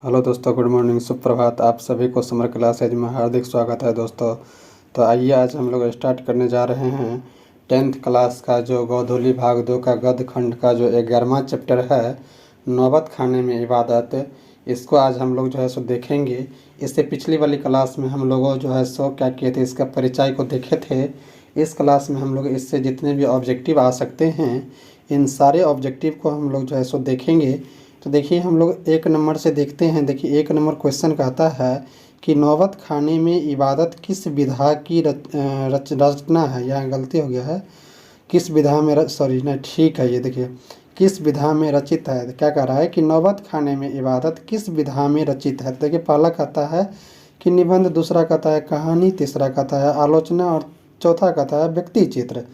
Hello दोस्तों, good morning, सुप्रभात। आप सभी को समर क्लास एज में हार्दिक स्वागत है दोस्तों। तो आइए आज हम लोग स्टार्ट करने जा रहे हैं 10th क्लास का जो गोधूली भाग 2 का गद्य खंड का जो 11वां चैप्टर है, नौबत खाने में इबादत। इसको आज हम लोग जो है सो देखेंगे। इससे पिछली वाली क्लास में हम लोगों जो है सो क्या किए थे, इसका परिचय को देखे थे। इस क्लास में हम लोग इससे जितने भी ऑब्जेक्टिव आ सकते हैं, इन सारे ऑब्जेक्टिव को हम लोग जो है सो देखेंगे। तो देखिए हम लोग 1 नंबर से देखते हैं। देखिए 1 नंबर क्वेश्चन कहता है कि नौबत खाने में इबादत किस विधा की रचना है। यहाँ गलती हो गया है, किस विधा में सॉरी नहीं, ठीक है। ये देखिए किस विधा में रचित है। तो क्या कह रहा है कि नौबत खाने में इबादत किस विधा में रचित है। तो देखिए पहला कहता है कि निबंध, दूसरा कहता है कहानी, तीसरा कहता है आलोचना और चौथा कहता है व्यक्ति चित्र।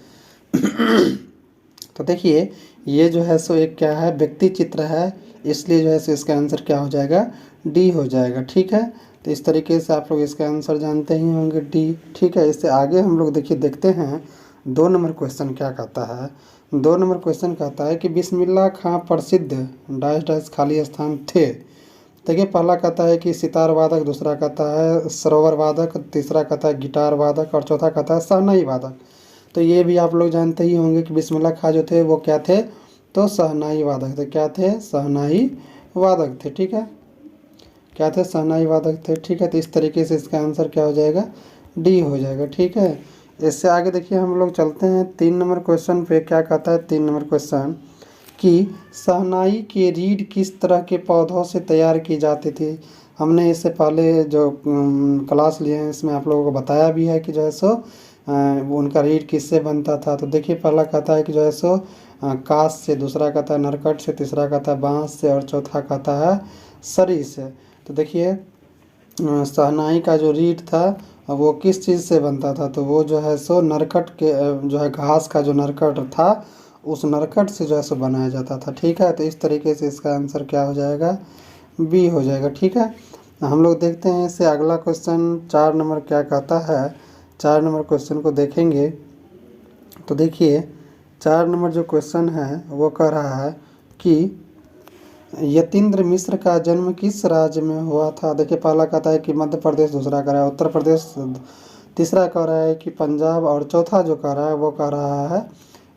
तो देखिए ये जो है सो एक क्या है, व्यक्ति चित्र है, इसलिए जो है सो इसका आंसर क्या हो जाएगा, डी हो जाएगा। ठीक है, तो इस तरीके से आप लोग इसका आंसर जानते ही होंगे, डी। ठीक है, इससे आगे हम लोग देखिए देखते हैं 2 नंबर क्वेश्चन क्या कहता है। 2 नंबर क्वेश्चन कहता है कि बिस्मिल्लाह खां प्रसिद्ध डैश डैश खाली स्थान थे। देखिए पहला कहता है कि सितार वादक, दूसरा कहता है सरोवर वादक, तीसरा कहता है गिटार वादक और चौथा कहता है शहनाई वादक। तो ये भी आप लोग जानते ही होंगे कि बिस्मिल्लाह खां जो थे वो क्या थे, तो शहनाई वादक थे। क्या थे, शहनाई वादक थे। ठीक है, क्या थे, शहनाई वादक थे। ठीक है, तो इस तरीके से इसका आंसर क्या हो जाएगा, डी हो जाएगा। ठीक है, इससे आगे देखिए हम लोग चलते हैं 3 नंबर क्वेश्चन पे। क्या कहता है 3 नंबर क्वेश्चन कि शहनाई के रीढ़ किस तरह के पौधों से तैयार की जाती थी। हमने इससे पहले जो क्लास लिए हैं इसमें आप लोगों को बताया भी है कि जो है सो उनका रीढ़ किससे बनता था। तो देखिए पहला कहता है कि जो है सो कांच से, दूसरा कहता है नरकट से, तीसरा कहता है बांस से और चौथा कहता है सरी से। तो देखिए शहनाई का जो रीढ़ था वो किस चीज़ से बनता था, तो वो जो है सो नरकट के जो है घास का जो नरकट था, उस नरकट से जो है सो बनाया जाता था। ठीक है, तो इस तरीके से इसका आंसर क्या हो जाएगा, बी हो जाएगा। ठीक है, हम लोग देखते हैं इससे अगला क्वेश्चन 4 नंबर क्या कहता है। 4 नंबर क्वेश्चन को देखेंगे तो देखिए 4 नंबर जो क्वेश्चन है वो कह रहा है कि यतीन्द्र मिश्र का जन्म किस राज्य में हुआ था। देखिए पहला कहता है कि मध्य प्रदेश, दूसरा कह रहा है उत्तर प्रदेश, तीसरा कह रहा है कि पंजाब और चौथा जो कह रहा है वो कह रहा है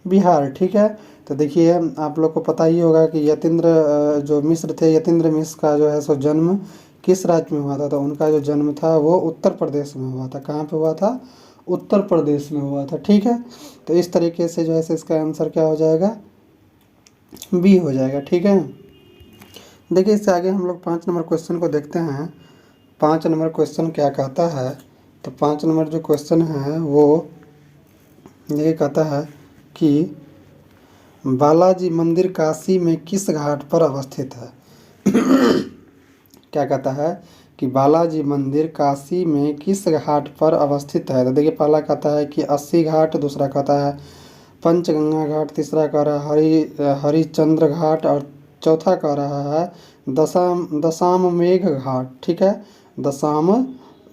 बिहार। ठीक है, तो देखिए आप लोग को पता ही होगा कि यतीन्द्र जो मिश्र थे, यतीन्द्र मिश्र का जो है सो जन्म किस राज्य में हुआ था। तो उनका जो जन्म था वो उत्तर प्रदेश में हुआ था। कहाँ पे हुआ था, उत्तर प्रदेश में हुआ था। ठीक है, तो इस तरीके से जो है इसका आंसर क्या हो जाएगा, बी हो जाएगा। ठीक है, देखिए इससे आगे हम लोग 5 नंबर क्वेश्चन को देखते हैं। 5 नंबर क्वेश्चन क्या कहता है, तो 5 नंबर जो क्वेश्चन है वो ये कहता है कि बालाजी मंदिर काशी में किस घाट पर अवस्थित है। क्या कहता है कि बालाजी मंदिर काशी में किस घाट पर अवस्थित है। तो देखिए पहला कहता है कि 80 घाट, दूसरा कहता है पंचगंगा घाट, तीसरा कह रहा है हरिचंद्र घाट और चौथा कह रहा है दशामेघ घाट। ठीक है,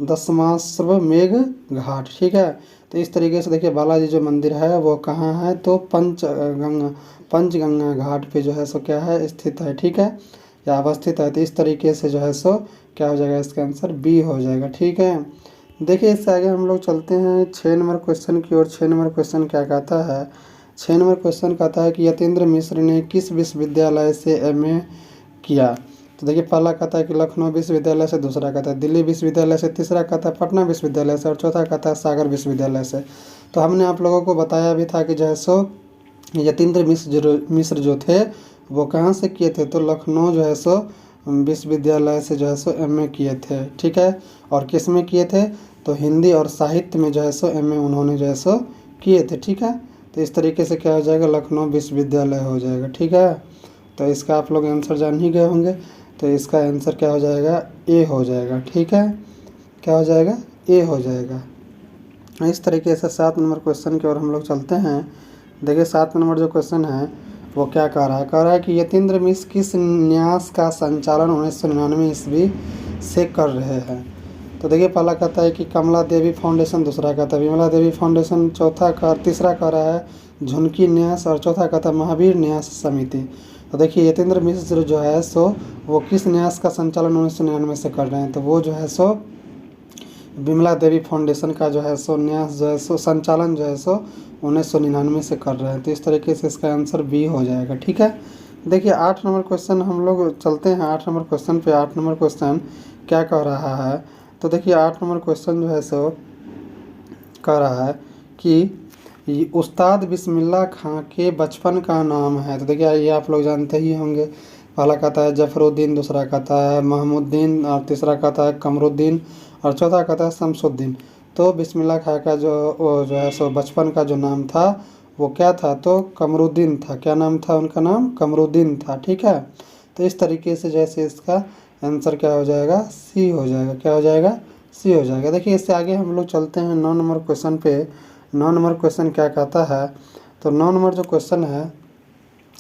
दशमाश्वमेघ घाट। ठीक है, तो इस तरीके से देखिए बालाजी जो मंदिर है वो कहाँ है, तो पंचगंगा घाट पे जो है सो क्या है, स्थित है। ठीक है, या अवस्थित है। तो इस तरीके से जो है सो क्या हो जाएगा, इसका आंसर बी हो जाएगा। ठीक है, देखिए इससे आगे हम लोग चलते हैं 6 नंबर क्वेश्चन की ओर। 6 नंबर क्वेश्चन क्या कहता है, 6 नंबर क्वेश्चन कहता है कि यतीन्द्र मिश्र ने किस विश्वविद्यालय से एमए किया। तो देखिए पहला कहता है कि लखनऊ विश्वविद्यालय से, दूसरा कहता है दिल्ली विश्वविद्यालय से, तीसरा कहता है पटना विश्वविद्यालय से और चौथा कहता है सागर विश्वविद्यालय से। तो हमने आप लोगों को बताया भी था कि जो है सो यतीन्द्र मिश्र जो थे वो कहाँ से किए थे, तो लखनऊ जो है सो विश्वविद्यालय से जो है सो एमए किए थे। ठीक है, और किस में किए थे, तो हिंदी और साहित्य में जो है सो एमए उन्होंने जो है सो किए थे। ठीक है, तो इस तरीके से क्या हो जाएगा, लखनऊ विश्वविद्यालय हो जाएगा। ठीक है, तो इसका आप लोग आंसर जान ही गए होंगे। तो इसका आंसर क्या हो जाएगा, ए हो जाएगा। ठीक है, क्या हो जाएगा, ए हो जाएगा। इस तरीके से 7 नंबर क्वेश्चन की ओर हम लोग चलते हैं। देखिए 7 नंबर जो क्वेश्चन है वो क्या कह रहा है कि यतीन्द्र मिश्र किस न्यास का संचालन 1999 ईस्वी से कर रहे हैं। तो देखिए पहला कहता है कि कमला देवी फाउंडेशन, दूसरा कहता है विमला देवी फाउंडेशन, तीसरा कह रहा है झुनकी न्यास और चौथा कहता है महावीर न्यास समिति। तो देखिए यतेंद्र मिश्र जो है सो वो किस न्यास का संचालन 1999 से कर रहे हैं, तो वो जो है सो विमला देवी फाउंडेशन का जो है सो न्यास जो है सो संचालन जो है सो 1999 से कर रहे हैं। तो इस तरीके से इसका आंसर बी हो जाएगा। ठीक है, देखिए 8 नंबर क्वेश्चन हम लोग चलते हैं। 8 नंबर क्वेश्चन पे 8 नंबर क्वेश्चन क्या कह रहा है, तो देखिए 8 नंबर क्वेश्चन जो है सो कह रहा है कि उस्ताद बिस्मिल्लाह खां के बचपन का नाम है। तो देखिए ये आप लोग जानते ही होंगे। पहला कहता है जफरुद्दीन, दूसरा कहता है महमूद्दीन, और तीसरा कहता है कमरुद्दीन, और चौथा कहता है शमसुद्दीन। तो बिस्मिल्लाह खां का जो है सो बचपन का जो नाम था वो क्या था, तो कमरुद्दीन था। क्या नाम था उनका, नाम कमरुद्दीन था। ठीक है, तो इस तरीके से जैसे इसका आंसर क्या हो जाएगा, सी हो जाएगा। क्या हो जाएगा, सी हो जाएगा। देखिए इससे आगे हम लोग चलते हैं 9 नंबर क्वेश्चन पे। 9 नंबर क्वेश्चन क्या कहता है, तो 9 नंबर जो क्वेश्चन है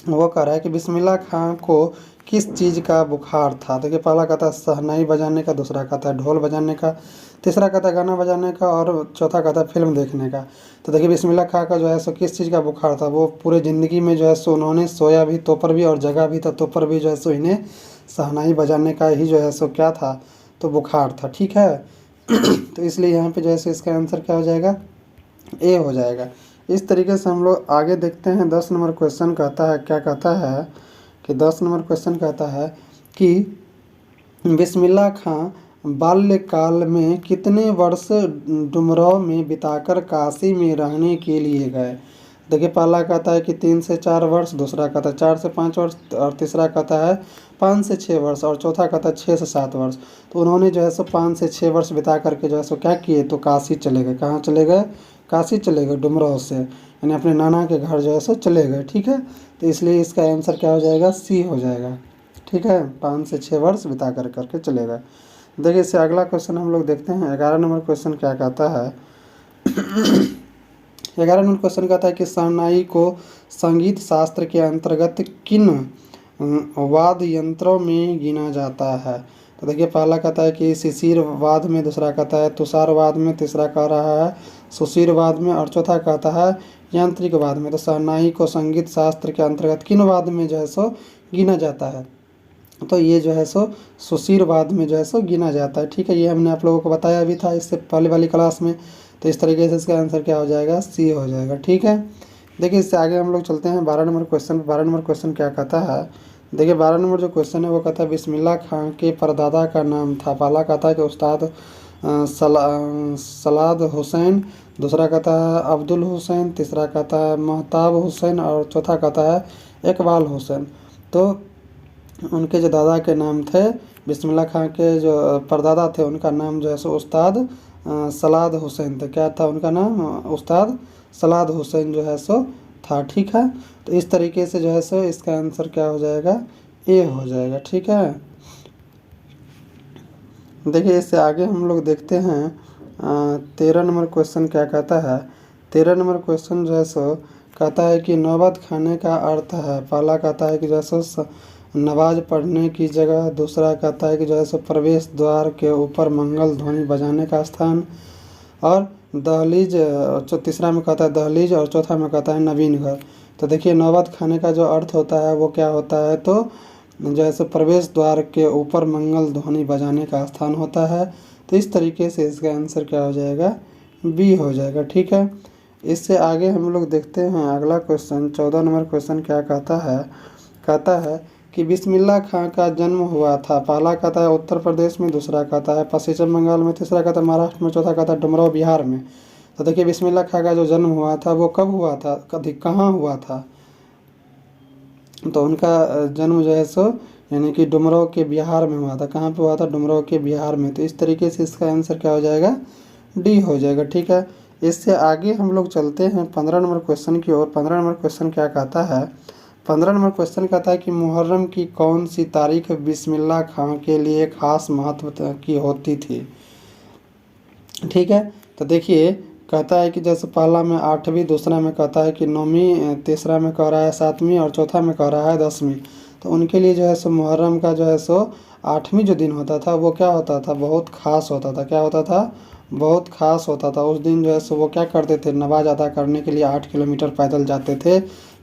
वो कह रहा है कि बिस्मिल्लाह खां को किस चीज़ का बुखार था। देखिए पहला कहता है शहनाई बजाने का, दूसरा कहता है ढोल बजाने का, तीसरा कहता है गाना बजाने का, और चौथा कहता है फिल्म देखने का। तो देखिए बिस्मिल्लाह खां का जो है सो किस चीज़ का बुखार था, वो पूरे ज़िंदगी में जो है सो उन्होंने सोया भी तो पर भी और जगा भी था तो पर भी जो है सो इन्हें शहनाई बजाने का ही जो है सो क्या था, तो बुखार था। ठीक है तो इसलिए यहाँ पे जो है सो इसका आंसर क्या हो जाएगा, ए हो जाएगा। इस तरीके से हम लोग आगे देखते हैं। 10 नंबर क्वेश्चन कहता है, क्या कहता है कि 10 नंबर क्वेश्चन कहता है कि बिस्मिल्लाह खां बाल्यकाल में कितने वर्ष डुमरांव में बिताकर काशी में रहने के लिए गए। देखिए पहला कहता है कि 3 से 4 वर्ष, दूसरा कहता है 4 से 5 वर्ष, और तीसरा कहता है 5 से 6 वर्ष, और चौथा कहता है 6 से 7 वर्ष। तो उन्होंने जो है सो 5 से 6 वर्ष बिता करके जो है सो क्या किए, तो काशी चले गए। कहाँ चले गए, काशी चले गए डुमरांव से, यानी अपने नाना के घर जो है सो चले गए। ठीक है, तो इसलिए इसका आंसर क्या हो जाएगा, सी हो जाएगा। ठीक है, 5 से 6 वर्ष बिता करके चले गए। देखिए इससे अगला क्वेश्चन हम लोग देखते हैं। 11 नंबर क्वेश्चन क्या कहता है 11 नंबर क्वेश्चन कहता है कि शहनाई को संगीत शास्त्र के अंतर्गत किन वाद्य यंत्रों में गिना जाता है। तो देखिए पहला कहता है कि शिशिर वाद में, दूसरा कहता है तुषार वाद में, तीसरा कह रहा है सुशीर वाद में, और चौथा कहता है यांत्रिक वाद में। तो शहनाई को संगीत शास्त्र के अंतर्गत किन वाद में जो है सो गिना जाता है, तो ये जो है सो सुशीर वाद में जो है सो गिना जाता है। ठीक है, ये हमने आप लोगों को बताया भी था इससे पहले वाली क्लास में। तो इस तरीके से इसका आंसर क्या हो जाएगा, सी हो जाएगा। ठीक है, देखिए इससे आगे हम लोग चलते हैं 12 नंबर क्वेश्चन। 12 नंबर क्वेश्चन क्या कहता है, देखिए 12 नंबर जो क्वेश्चन है वो कहता है बिस्मिल्लाह खां के परदादा का नाम था। पहला कहता है कि उस्ताद सलाद हुसैन, दूसरा कहता है अब्दुल हुसैन, तीसरा कहता है महताब हुसैन, और चौथा कहता है इकबाल हुसैन। तो उनके जो दादा के नाम थे, बिस्मिल्लाह खां के जो परदादा थे उनका नाम जो है सो उस्ताद सलाद हुसैन थे। क्या था उनका नाम, उस्ताद सलाद हुसैन जो है सो था। ठीक है, तो इस तरीके से जो है सो इसका आंसर क्या हो जाएगा, ए हो जाएगा। ठीक है, देखिए इससे आगे हम लोग देखते हैं 13 नंबर क्वेश्चन क्या कहता है। 13 नंबर क्वेश्चन जो है सो कहता है कि नौबत खाने का अर्थ है। पहला कहता है कि जो है सो नमाज पढ़ने की जगह, दूसरा कहता है कि जो है सो प्रवेश द्वार के ऊपर मंगल ध्वनि बजाने का स्थान, और दहलीज, तीसरा में कहता है दहलीज, और चौथा में कहता है नवीन घर। तो देखिए नौबत खाने का जो अर्थ होता है वो क्या होता है, तो जैसे प्रवेश द्वार के ऊपर मंगल ध्वनि बजाने का स्थान होता है। तो इस तरीके से इसका आंसर क्या हो जाएगा, बी हो जाएगा। ठीक है, इससे आगे हम लोग देखते हैं अगला क्वेश्चन। 14 नंबर क्वेश्चन क्या कहता है कि बिस्मिल्लाह खां का जन्म हुआ था। पहला कहता है उत्तर प्रदेश में, दूसरा कहता है पश्चिम बंगाल में, तीसरा कहता है महाराष्ट्र में, चौथा कहता है डुमरांव बिहार में। तो देखिए बिस्मिल्लाह खां का जो जन्म हुआ था वो कब हुआ था, कभी कहाँ हुआ था, तो उनका जन्म जो है सो यानी कि डुमरांव के बिहार में हुआ था। कहाँ पे हुआ था, डुमरांव के बिहार में। तो इस तरीके से इसका आंसर क्या हो जाएगा, डी हो जाएगा। ठीक है, इससे आगे हम लोग चलते हैं 15 नंबर क्वेश्चन की ओर। 15 नंबर क्वेश्चन क्या कहता है, 15 नंबर क्वेश्चन कहता है कि मुहर्रम की कौन सी तारीख बिस्मिल्लाह खां के लिए खास महत्व की होती थी। ठीक है, तो देखिए कहता है कि जैसे पहला में 8वीं, दूसरा में कहता है कि 9वीं, तीसरा में कह रहा है 7वीं, और चौथा में कह रहा है 10वीं। तो उनके लिए जो है सो मुहर्रम का जो है सो 8वीं जो दिन होता था वो क्या होता था, बहुत ख़ास होता था। क्या होता था, बहुत ख़ास होता था। उस दिन जो है सो वो क्या करते थे, नमाज अदा करने के लिए 8 किलोमीटर पैदल जाते थे,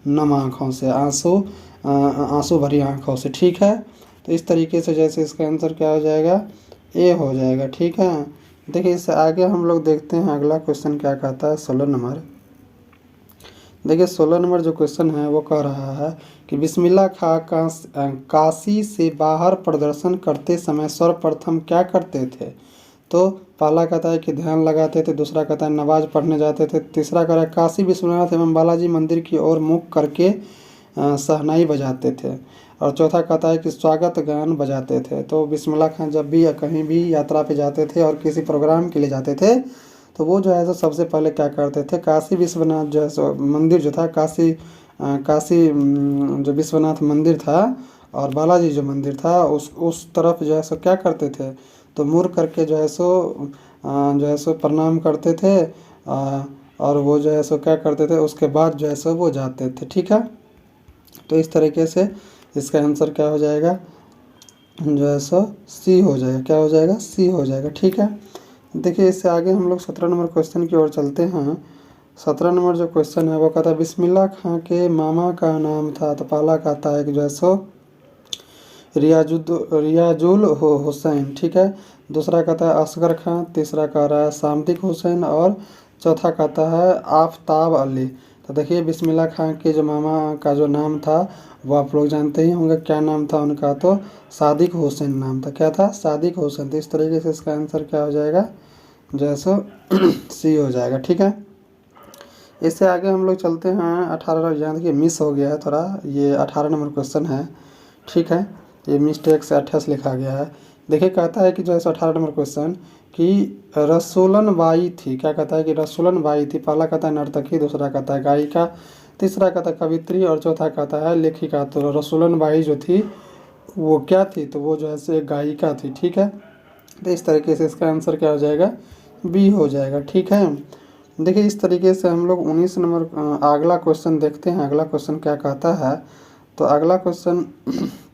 नम आँखों से आंसू आंसू भरी आंखों से। ठीक है, तो इस तरीके से जैसे इसका आंसर क्या हो जाएगा, ए हो जाएगा। ठीक है, देखिए इससे आगे हम लोग देखते हैं अगला क्वेश्चन क्या कहता है। 16 नंबर, देखिए 16 नंबर जो क्वेश्चन है वो कह रहा है कि बिस्मिल्लाह खां काशी से बाहर प्रदर्शन करते समय सर्वप्रथम क्या करते थे। तो पहला कहता है कि ध्यान लगाते थे, दूसरा कहता है नमाज पढ़ने जाते थे, तीसरा कह रहा है काशी विश्वनाथ एवं बालाजी मंदिर की ओर मुख करके शहनाई बजाते थे, और चौथा कहता है कि स्वागत गान बजाते थे। तो बिस्मिल्लाह खां जब भी कहीं भी यात्रा पे जाते थे और किसी प्रोग्राम के लिए जाते थे तो वो जो है सो सबसे पहले क्या करते थे, काशी विश्वनाथ जो है सो मंदिर जो था, काशी जो विश्वनाथ मंदिर था और बालाजी जो मंदिर था उस तरफ जो है सो क्या करते थे, तो मुड़ करके जो है सो प्रणाम करते थे, और वो जो है सो क्या करते थे, उसके बाद जो है सो वो जाते थे। ठीक है, तो इस तरीके से इसका आंसर क्या हो जाएगा, जो है सो सी हो जाएगा। क्या हो जाएगा, सी हो जाएगा। ठीक है, देखिए इससे आगे हम लोग 17 नंबर क्वेश्चन की ओर चलते हैं। 17 नंबर जो क्वेश्चन है वो कहता है बिस्मिल्लाह खां के मामा का नाम था। तो पहला कहता है कि जो है सो रियाजुल हुसैन। ठीक है, दूसरा कहता है असगर खां, तीसरा कह रहा है सामदिक हुसैन, और चौथा कहता है आफताब अली। तो देखिए बिस्मिल्लाह खां के जो मामा का जो नाम था वो आप लोग जानते ही होंगे, क्या नाम था उनका, तो सादिक हुसैन नाम था। क्या था, सादिक हुसैन। तो इस तरीके से इसका आंसर क्या हो जाएगा, जो है सो सी हो जाएगा। ठीक है, इससे आगे हम लोग चलते हैं 18। यहाँ देखिए मिस हो गया है थोड़ा, ये 18 नंबर क्वेश्चन है। ठीक है, ये मिस्टेक से 28 लिखा गया है। देखिए कहता है कि जो है सो 18 नंबर क्वेश्चन कि रसूलन बाई थी। क्या कहता है कि रसूलन बाई थी। पहला कहता है नर्तकी, दूसरा कहता है गायिका, तीसरा कहता है कवित्री, और चौथा कहता है लेखिका। तो रसूलन बाई जो थी वो क्या थी, तो वो जो है सो एक गायिका थी। ठीक है, तो इस तरीके से इसका आंसर क्या हो जाएगा, बी हो जाएगा। ठीक है, देखिए इस तरीके से हम लोग 19 नंबर अगला क्वेश्चन देखते हैं। अगला क्वेश्चन क्या कहता है, तो अगला क्वेश्चन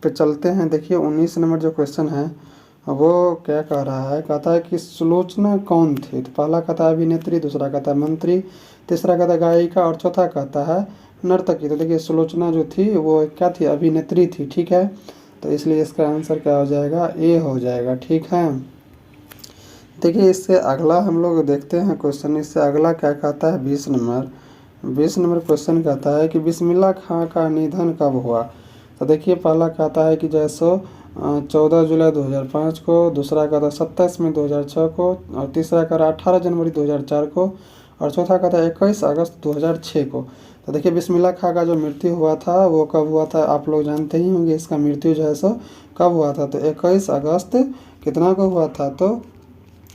पे चलते हैं। देखिए 19 नंबर जो क्वेश्चन है वो क्या कह रहा है, कहता है कि सुलोचना कौन थी। तो पहला कहता है अभिनेत्री, दूसरा कहता है मंत्री, तीसरा कहता है गायिका, और चौथा कहता है नर्तकी। तो देखिए सुलोचना जो थी वो क्या थी, अभिनेत्री थी। ठीक है, तो इसलिए इसका आंसर क्या हो जाएगा, ए हो जाएगा। ठीक है, देखिए इससे अगला हम लोग देखते हैं क्वेश्चन। इससे अगला क्या कहता है, 20 नंबर क्वेश्चन कहता है कि बिस्मिल्लाह खां का निधन कब हुआ। तो देखिए पहला कहता है कि जैसो 14 जुलाई 2005 को, दूसरा कहता है 27 मई 2006 को, और तीसरा कह रहा है 18 जनवरी 2004 को, और चौथा कहता है 21 अगस्त 2006 को। तो देखिए बिस्मिल्लाह खां का जो मृत्यु हुआ था वो कब हुआ था, आप लोग जानते ही होंगे इसका मृत्यु जो है सो कब हुआ था। तो 21 अगस्त कितना को हुआ था, तो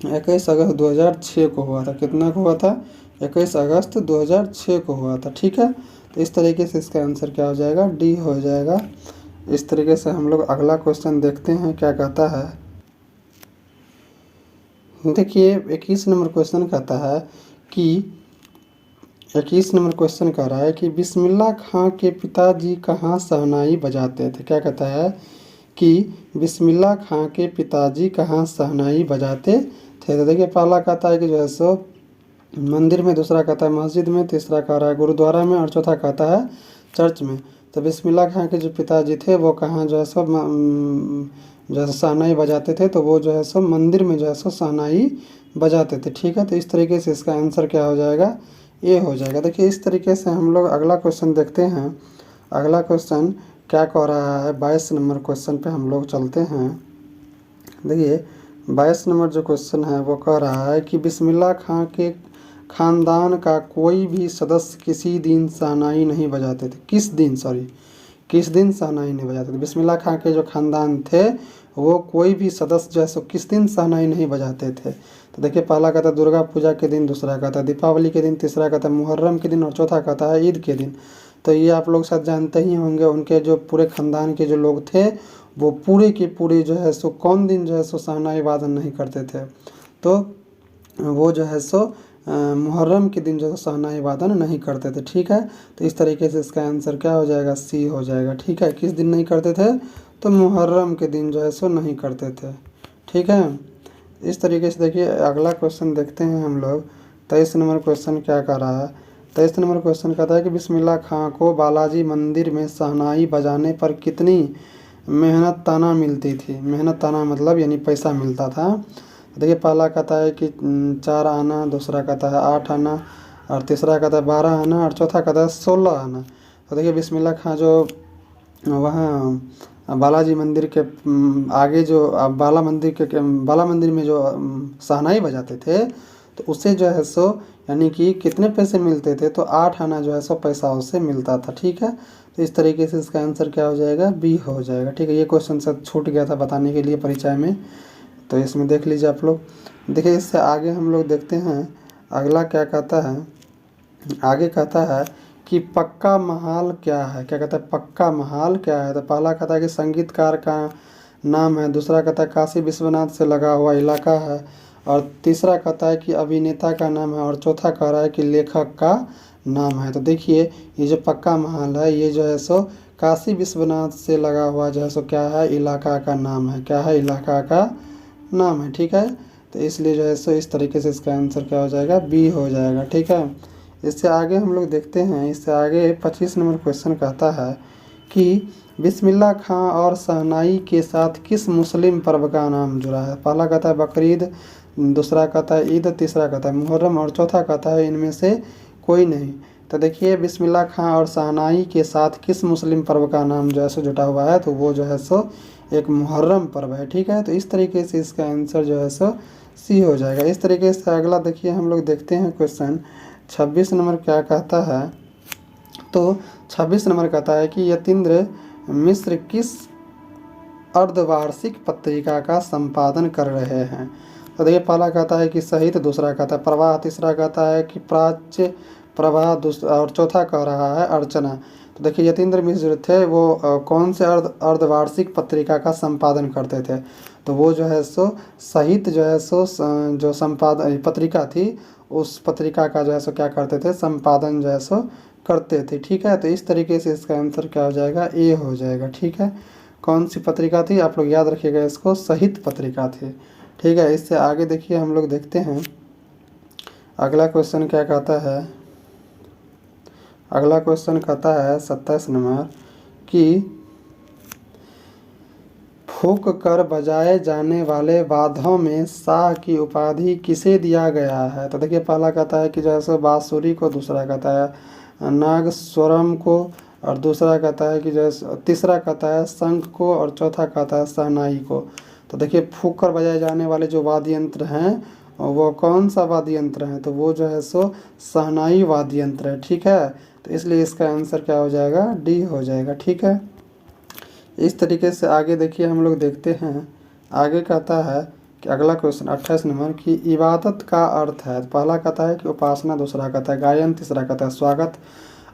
21 अगस्त 2006 को हुआ था। कितना को हुआ था, 21 अगस्त 2006 को हुआ था। ठीक है, तो इस तरीके से इसका आंसर क्या हो जाएगा, डी हो जाएगा। इस तरीके से हम लोग अगला क्वेश्चन देखते हैं क्या कहता है। देखिए 21 नंबर क्वेश्चन कहता है कि 21 नंबर क्वेश्चन कह रहा है कि बिस्मिल्लाह खां के पिताजी कहाँ शहनाई बजाते थे। क्या कहता है कि बिस्मिल्लाह खां के पिताजी कहाँ शहनाई बजाते थे। तो देखिए पहला कहता है कि जो है सो मंदिर में, दूसरा कहता है मस्जिद में, तीसरा कह रहा है गुरुद्वारा में, और चौथा कहता है चर्च में। तो बिस्मिल्लाह खां के जो पिताजी थे वो कहाँ जो है सो जो है शहनाई बजाते थे, तो वो जो है सो मंदिर में जो है सो शहनाई बजाते थे। ठीक है, तो इस तरीके से इसका आंसर क्या हो जाएगा, ए हो जाएगा। देखिए इस तरीके से हम लोग अगला क्वेश्चन देखते हैं। अगला क्वेश्चन क्या कह रहा है, 22 नंबर क्वेश्चन पे हम लोग चलते हैं। देखिए 22 नंबर जो क्वेश्चन है वो कह रहा है कि बिस्मिल्लाह खां के खानदान का कोई भी सदस्य किसी दिन शहनाई नहीं बजाते थे। किस दिन शहनाई नहीं बजाते थे। बिस्मिल्लाह खां के जो खानदान थे वो कोई भी सदस्य जो है सो किस दिन शहनाई नहीं बजाते थे। तो देखिए पहला कहता है दुर्गा पूजा के दिन, दूसरा कहता है दीपावली के दिन, तीसरा कहता है मुहर्रम के दिन, और चौथा कहता है ईद के दिन। तो ये आप लोग शायद जानते ही होंगे, उनके जो पूरे ख़ानदान के जो लोग थे वो पूरे के पूरे जो है सो कौन दिन जो है सो शहनाई वादन नहीं करते थे। तो वो जो है सो मुहर्रम के दिन जो है शहनाई वादन नहीं करते थे। ठीक है, तो इस तरीके से इसका आंसर क्या हो जाएगा, सी हो जाएगा। ठीक है, किस दिन नहीं करते थे, तो मुहर्रम के दिन जो है सो नहीं करते थे। ठीक है, इस तरीके से देखिए अगला क्वेश्चन देखते हैं हम लोग। 23 नंबर क्वेश्चन क्या कर रहा है, 23 नंबर क्वेश्चन कहता है कि बिस्मिल्लाह खां को बालाजी मंदिर में शहनाई बजाने पर कितनी मेहनत ताना मिलती थी। मेहनत ताना मतलब यानी पैसा मिलता था। देखिए पहला कहता है कि 4 आना, दूसरा कहता है 8 आना, और तीसरा कहता है 12 आना, और चौथा कहता है 16 आना। तो देखिए बिस्मिल्लाह खां जो वहाँ बालाजी मंदिर के आगे जो बाला मंदिर में जो शहनाई बजाते थे, तो उससे जो है सो यानी कि कितने पैसे मिलते थे, तो 8 आना जो है सो पैसा उससे मिलता था। ठीक है, तो इस तरीके से इसका आंसर क्या हो जाएगा, बी हो जाएगा। ठीक है, ये क्वेश्चन सब छूट गया था बताने के लिए परीक्षा में, तो इसमें देख लीजिए आप लोग। देखिए इससे आगे हम लोग देखते हैं अगला क्या कहता है। आगे कहता है कि पक्का महाल क्या है। क्या कहता है, पक्का महाल क्या है। तो पहला कहता है कि संगीतकार का नाम है, दूसरा कहता है काशी विश्वनाथ से लगा हुआ इलाका है, और तीसरा कहता है कि अभिनेता का नाम है, और चौथा कह रहा है कि लेखक का नाम है। तो देखिए ये जो पक्का महल है ये जो है सो काशी विश्वनाथ से लगा हुआ जो है सो क्या है, इलाका का नाम है। क्या है, इलाका का नाम है। ठीक है, तो इसलिए जो है सो इस तरीके से इसका आंसर क्या हो जाएगा, बी हो जाएगा। ठीक है, इससे आगे हम लोग देखते हैं। इससे आगे 25 नंबर क्वेश्चन कहता है कि बिस्मिल्लाह खां और शहनाई के साथ किस मुस्लिम पर्व का नाम जुड़ा है। पहला कहता है बकरीद, दूसरा कहता है ईद, तीसरा कहता है मुहर्रम, और चौथा कहता है इनमें से कोई नहीं। तो देखिए बिस्मिल्लाह खां और शहनाई के साथ किस मुस्लिम पर्व का नाम जो है सो जुटा हुआ है, तो वो जो है सो एक मुहर्रम पर्व है। ठीक है, तो इस तरीके से इसका आंसर जो है सो सी हो जाएगा। इस तरीके से अगला देखिए हम लोग देखते हैं क्वेश्चन 26 नंबर क्या कहता है। तो 26 नंबर कहता है कि यतीन्द्र मिश्र किस अर्धवार्षिक पत्रिका का संपादन कर रहे हैं। तो देखिए पहला कहता है कि साहित्य, दूसरा कहता है प्रवाह, तीसरा कहता है कि प्राच्य प्रवाह, और चौथा कह रहा है अर्चना। तो देखिए यतीन्द्र मिश्र थे वो कौन से अर्धवार्षिक पत्रिका का संपादन करते थे, तो वो जो है सो साहित्य जो है सो जो संपादन पत्रिका थी उस पत्रिका का जो है सो क्या करते थे, संपादन जो है सो करते थे। ठीक है, तो इस तरीके से इसका आंसर क्या हो जाएगा, ए हो जाएगा। ठीक है, कौन सी पत्रिका थी आप लोग याद रखिएगा इसको, साहित्य पत्रिका थी। ठीक है, इससे आगे देखिए हम लोग देखते हैं अगला क्वेश्चन क्या कहता है। अगला क्वेश्चन कहता है 27 नंबर कि फूंक कर बजाए जाने वाले वाद्यों में शाह की उपाधि किसे दिया गया है। तो देखिए पहला कहता है कि जैसे बांसुरी को, दूसरा कहता है नागस्वरम को, और दूसरा कहता है कि जैसे तीसरा कहता है शंख को, और चौथा कहता है शहनाई को। तो देखिए फूंक कर बजाए जाने वाले जो वाद्य यंत्र हैं वो कौन सा वाद्य यंत्र है, तो वो जो है सो शहनाई वाद्य यंत्र है। ठीक है, तो इसलिए इसका आंसर क्या हो जाएगा, डी हो जाएगा। ठीक है, इस तरीके से आगे देखिए हम लोग देखते हैं। आगे कहता है कि अगला क्वेश्चन 28 नंबर की इबादत का अर्थ है। पहला कहता है कि उपासना, दूसरा कहता है गायन, तीसरा कहता है स्वागत,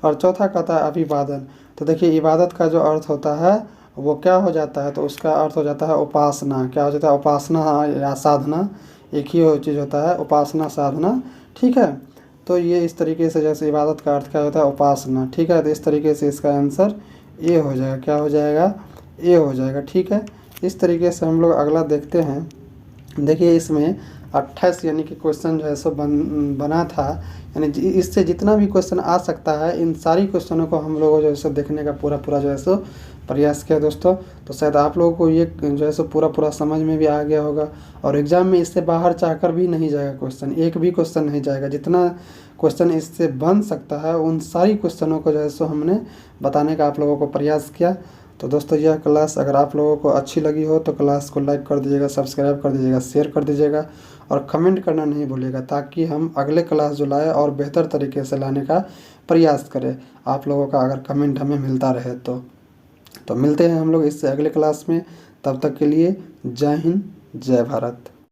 और चौथा कहता है अभिवादन। तो देखिए इबादत का जो अर्थ होता है वो क्या हो जाता है, तो उसका अर्थ हो जाता है उपासना। क्या हो जाता है, उपासना या साधना, एक ही चीज़ होता है, उपासना साधना। ठीक है, तो ये इस तरीके से जैसे इबादत का अर्थ क्या होता है, उपासना। ठीक है, तो इस तरीके से इसका आंसर ए हो जाएगा। क्या हो जाएगा, ए हो जाएगा। ठीक है, इस तरीके से हम लोग अगला देखते हैं। देखिए इसमें 28 यानी कि क्वेश्चन जो है सो बना था, यानी इससे जितना भी क्वेश्चन आ सकता है इन सारी क्वेश्चनों को हम लोगों जो है सो देखने का पूरा जो है सो प्रयास किया दोस्तों। तो शायद आप लोगों को ये जो है सो पूरा समझ में भी आ गया होगा, और एग्ज़ाम में इससे बाहर चाहकर भी नहीं जाएगा क्वेश्चन, एक भी क्वेश्चन नहीं जाएगा। जितना क्वेश्चन इससे बन सकता है उन सारी क्वेश्चनों को जो है सो हमने बताने का आप लोगों को प्रयास किया। तो दोस्तों यह क्लास अगर आप लोगों को अच्छी लगी हो तो क्लास को लाइक कर दीजिएगा, सब्सक्राइब कर दीजिएगा, शेयर कर दीजिएगा, और कमेंट करना नहीं भूलिएगा, ताकि हम अगले क्लास जो लाए और बेहतर तरीके से लाने का प्रयास करें। आप लोगों का अगर कमेंट हमें मिलता रहे तो मिलते हैं हम लोग इससे अगले क्लास में। तब तक के लिए जय हिंद, जय भारत।